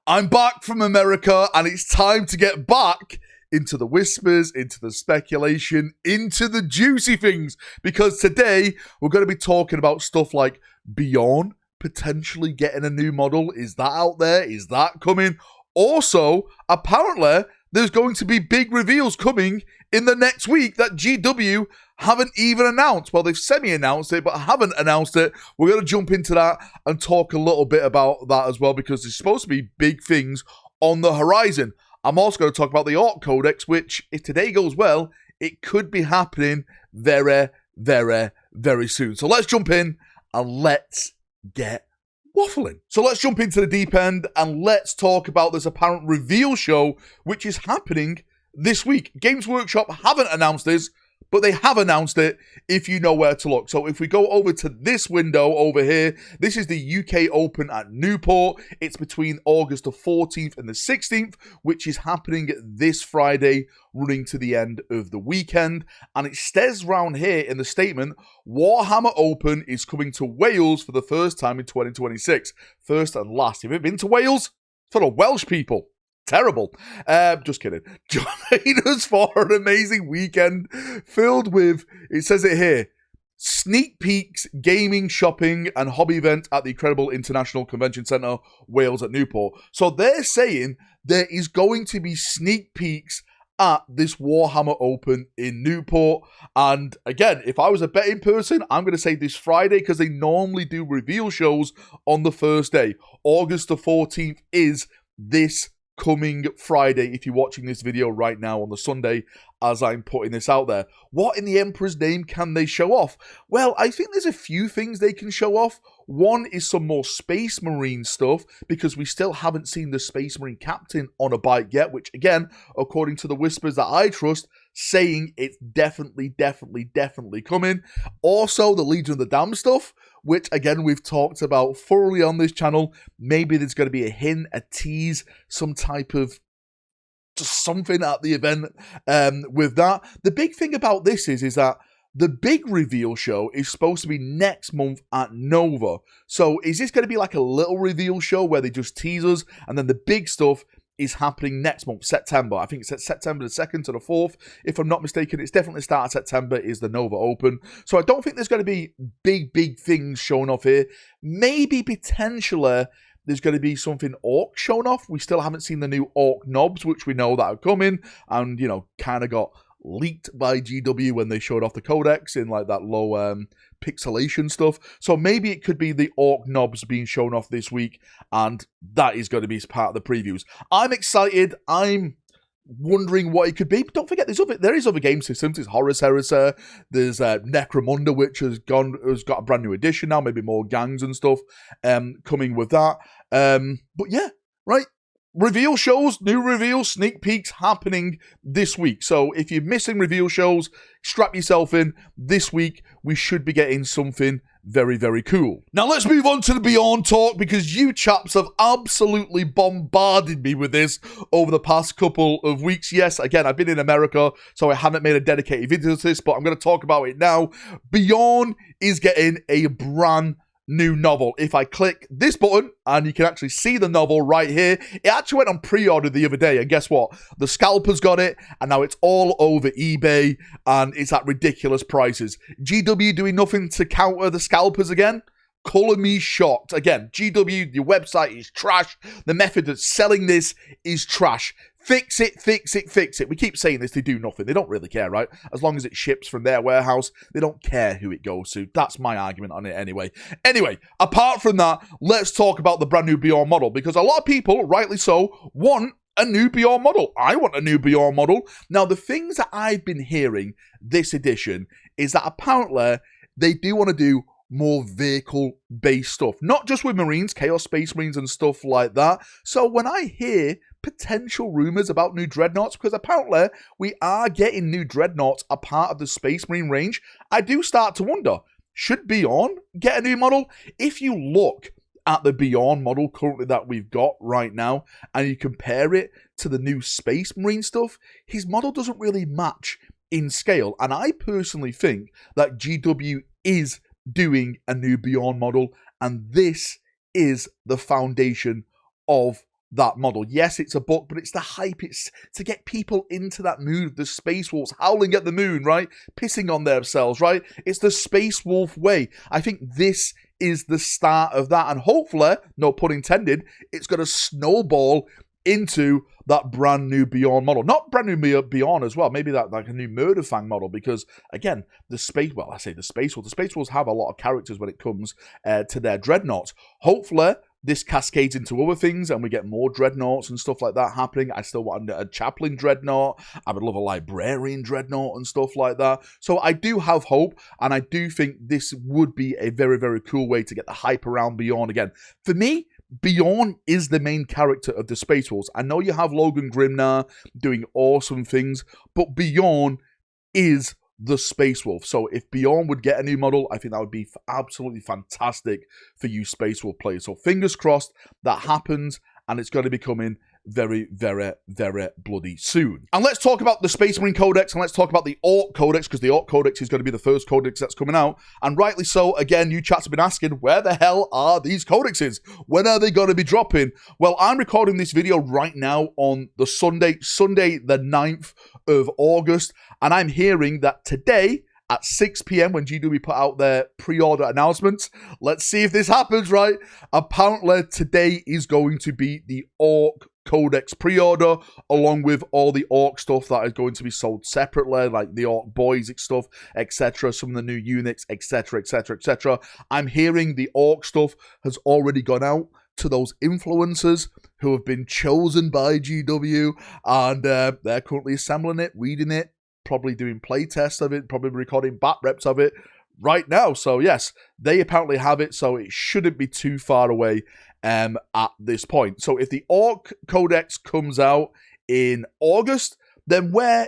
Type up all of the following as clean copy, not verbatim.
I'm back from America, and it's time to get back into the whispers, into the speculation, into the juicy things, because today we're going to be talking about stuff like Bjorn potentially getting a new model. Is that out there? Is that coming? Also, apparently, there's going to be big reveals coming in the next week that GW haven't even announced. Well, they've semi-announced it, but haven't announced it. We're going to jump into that and talk a little bit about that as well, because there's supposed to be big things on the horizon. I'm also going to talk about the Orc Codex, which, if today goes well, it could be happening very, very, very soon. So let's jump in and let's get waffling. So let's jump into the deep end and let's talk about this apparent reveal show, which is happening this week. Games Workshop haven't announced this, but they have announced it if you know where to look. So if we go over to this window over here, this is the UK Open at Newport. It's between August the 14th and the 16th, which is happening this Friday, running to the end of the weekend. And it says round here in the statement, Warhammer Open is coming to Wales for the first time in 2026. First and last. Have you been to Wales? For the Welsh people. Terrible. Just kidding. Join us for an amazing weekend filled with, it says it here, sneak peeks, gaming, shopping, and hobby event at the incredible International Convention Centre, Wales at Newport. So they're saying there is going to be sneak peeks at this Warhammer Open in Newport. And again, if I was a betting person, I'm going to say this Friday, because they normally do reveal shows on the first day. August the 14th is this coming Friday, if you're watching this video right now on the Sunday as I'm putting this out there. What in the Emperor's name can they show off? Well, I think there's a few things they can show off. One is some more Space Marine stuff, because we still haven't seen the Space Marine captain on a bike yet, which again, according to the whispers that I trust, saying it's definitely coming. Also, the Legion of the Damned stuff, which again, we've talked about thoroughly on this channel. Maybe there's going to be a hint, a tease, some type of just something at the event with that. The big thing about this is that the big reveal show is supposed to be next month at Nova. So is this going to be like a little reveal show where they just tease us, and then the big stuff is happening next month, September? I think it's September the 2nd to the 4th. If I'm not mistaken, it's definitely start of September is the Nova Open. So I don't think there's going to be big things shown off here. Maybe potentially there's going to be something Orc shown off. We still haven't seen the new Orc knobs, which we know that are coming, and, you know, kind of got leaked by GW when they showed off the Codex in like that low pixelation stuff. So maybe it could be the Orc knobs being shown off this week, and that is going to be part of the previews. I'm excited. I'm wondering what it could be. But don't forget, there is other game systems. There's Horus Heresy. There's Necromunda, which has got a brand new edition now. Maybe more gangs and stuff coming with that. But yeah, right. Reveal shows, new reveals, sneak peeks happening this week. So if you're missing reveal shows, strap yourself in. This week, we should be getting something very cool. Now let's move on to the Beyond talk, because you chaps have absolutely bombarded me with this over the past couple of weeks. Yes, again, I've been in America, so I haven't made a dedicated video to this, but I'm going to talk about it now. Beyond is getting a brand new novel. If I click this button, and you can actually see the novel right here, it actually went on pre-order the other day, and guess what? The scalpers got it, and now it's all over eBay, and it's at ridiculous prices. GW doing nothing to counter the scalpers again? Colour me shocked. Again, GW, your website is trash. The method of selling this is trash. Fix it. We keep saying this, they do nothing. They don't really care, right? As long as it ships from their warehouse, they don't care who it goes to. That's my argument on it anyway. Anyway, apart from that, let's talk about the brand new Bjorn model, because a lot of people, rightly so, want a new Bjorn model. I want a new Bjorn model. Now, the things that I've been hearing this edition is that apparently they do want to do more vehicle-based stuff. Not just with Marines, Chaos Space Marines and stuff like that. So when I hear potential rumours about new Dreadnoughts, because apparently we are getting new Dreadnoughts a part of the Space Marine range, I do start to wonder, should Bjorn get a new model? If you look at the Bjorn model currently that we've got right now, and you compare it to the new Space Marine stuff, his model doesn't really match in scale. And I personally think that GW is doing a new Bjorn model, and this is the foundation of that model. Yes, it's a book, but it's the hype. It's to get people into that mood. The Space Wolves howling at the moon, right? Pissing on themselves, right? It's the Space Wolf way. I think this is the start of that. And hopefully, no pun intended, it's going to snowball into that brand new Bjorn model. Not brand new Bjorn as well. Maybe that like a new Murderfang model, because again, the Space Wolves have a lot of characters when it comes to their dreadnoughts. Hopefully, this cascades into other things and we get more dreadnoughts and stuff like that happening. I still want a chaplain dreadnought. I would love a librarian dreadnought and stuff like that. So I do have hope, and I do think this would be a very, very cool way to get the hype around Bjorn again. For me, Bjorn is the main character of the Space Wolves. I know you have Logan Grimnar doing awesome things, but Bjorn is the Space Wolf. So if Bjorn would get a new model, I think that would be absolutely fantastic for you Space Wolf players. So fingers crossed that happens, and it's going to be coming very, very, very bloody soon. And let's talk about the Space Marine Codex, and let's talk about the Orc Codex, because the Orc Codex is going to be the first codex that's coming out. And rightly so. Again, you chats have been asking, where the hell are these codexes? When are they going to be dropping? Well, I'm recording this video right now on the Sunday the 9th of August, and I'm hearing that today at 6 p.m. when GW put out their pre-order announcements. Let's see if this happens, right? Apparently, today is going to be the Orc Codex pre-order, along with all the Orc stuff that is going to be sold separately, like the Orc Boys stuff, etc., some of the new units, etc., etc., etc. I'm hearing the Orc stuff has already gone out to those influencers who have been chosen by GW, and they're currently assembling it, reading it, probably doing play tests of it, probably recording bat reps of it right now. So yes, they apparently have it, so it shouldn't be too far away at this point. So if the Orc Codex comes out in August, then where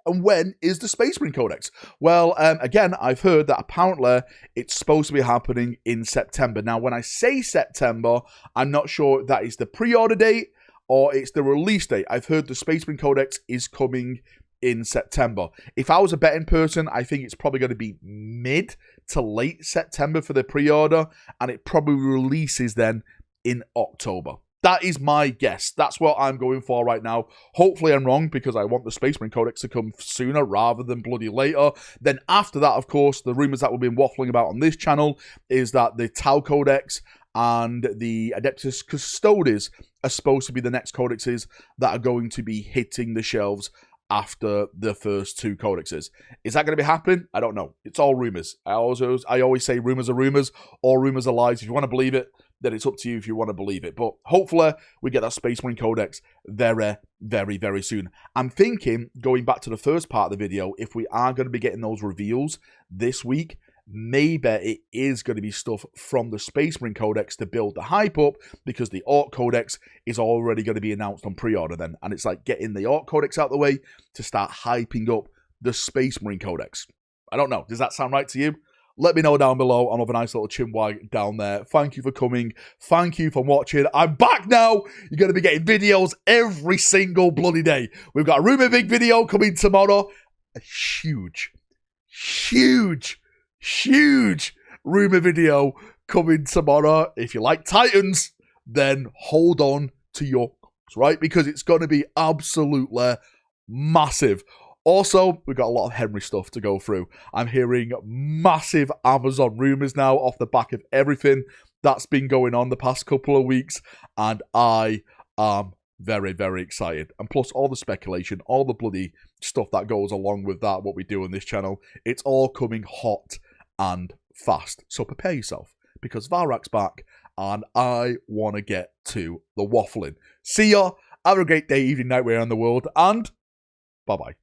and when is the Space Marine Codex? Well, again, I've heard that apparently it's supposed to be happening in September. Now, when I say September, I'm not sure if that is the pre-order date or it's the release date. I've heard the Space Marine Codex is coming in September. If I was a betting person, I think it's probably going to be mid to late September for the pre-order, and it probably releases then in October. That is my guess. That's what I'm going for right now. Hopefully I'm wrong, because I want the Space Marine Codex to come sooner rather than bloody later. Then after that, of course, the rumours that we've been waffling about on this channel is that the Tau Codex and the Adeptus Custodes are supposed to be the next codexes that are going to be hitting the shelves after the first two codexes. Is that going to be happening? I don't know. It's all rumours. I always say rumours are rumours. All rumours are lies. If you want to believe it, then it's up to you if you want to believe it. But hopefully we get that Space Marine Codex very, very, very soon. I'm thinking, going back to the first part of the video, if we are going to be getting those reveals this week, maybe it is going to be stuff from the Space Marine Codex to build the hype up, because the Orc Codex is already going to be announced on pre-order then. And it's like getting the Orc Codex out of the way to start hyping up the Space Marine Codex. I don't know. Does that sound right to you? Let me know down below. I'm of a nice little chinwag down there. Thank you for coming. Thank you for watching. I'm back now. You're going to be getting videos every single bloody day. We've got a Rumour Big video coming tomorrow. A huge Rumour video coming tomorrow. If you like Titans, then hold on to your right, because it's going to be absolutely massive. Also, we've got a lot of Henry stuff to go through. I'm hearing massive Amazon rumours now off the back of everything that's been going on the past couple of weeks, and I am very, very excited. And plus all the speculation, all the bloody stuff that goes along with that, what we do on this channel, it's all coming hot and fast. So prepare yourself, because Valrak's back, and I want to get to the waffling. See ya. Have a great day, evening, night, wherever in the world, and bye-bye.